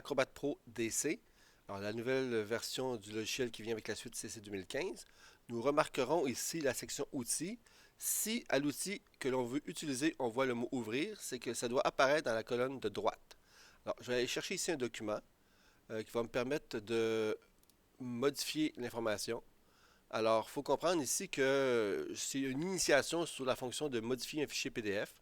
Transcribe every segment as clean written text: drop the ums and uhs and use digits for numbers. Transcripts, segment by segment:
Acrobat Pro DC, alors la nouvelle version du logiciel qui vient avec la suite CC 2015. Nous remarquerons ici la section Outils. Si à l'outil que l'on veut utiliser, on voit le mot Ouvrir, c'est que ça doit apparaître dans la colonne de droite. Alors, je vais aller chercher ici un document qui va me permettre de modifier l'information. Alors, il faut comprendre ici que c'est une initiation sur la fonction de modifier un fichier PDF.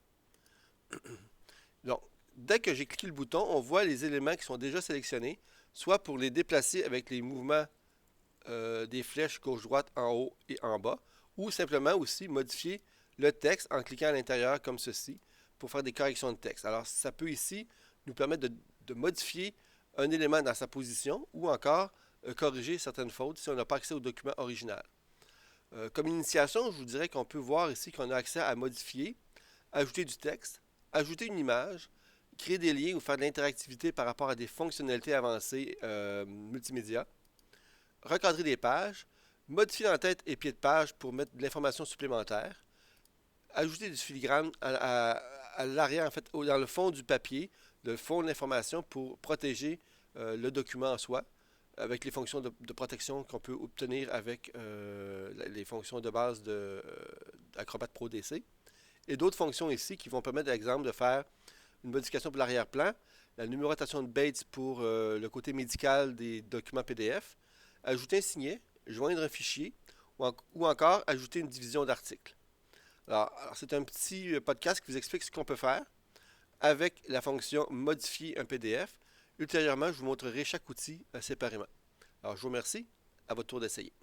Donc, dès que j'ai cliqué le bouton, on voit les éléments qui sont déjà sélectionnés, soit pour les déplacer avec les mouvements des flèches gauche-droite en haut et en bas, ou simplement aussi modifier le texte en cliquant à l'intérieur comme ceci pour faire des corrections de texte. Alors, ça peut ici nous permettre de modifier un élément dans sa position ou encore corriger certaines fautes si on n'a pas accès au document original. Comme initiation, je vous dirais qu'on peut voir ici qu'on a accès à modifier, ajouter du texte, ajouter une image, créer des liens ou faire de l'interactivité par rapport à des fonctionnalités avancées multimédia, recadrer des pages, modifier l'entête et pied de page pour mettre de l'information supplémentaire, ajouter du filigrane à l'arrière, en fait, dans le fond du papier, le fond de l'information pour protéger le document en soi, avec les fonctions de protection qu'on peut obtenir avec les fonctions de base d'Acrobat Pro DC. Et d'autres fonctions ici qui vont permettre, par exemple, de faire une modification pour l'arrière-plan, la numérotation de Bates pour le côté médical des documents PDF, ajouter un signet, joindre un fichier ou encore ajouter une division d'articles. Alors c'est un petit podcast qui vous explique ce qu'on peut faire avec la fonction modifier un PDF. Ultérieurement, je vous montrerai chaque outil séparément. Alors, je vous remercie. À votre tour d'essayer.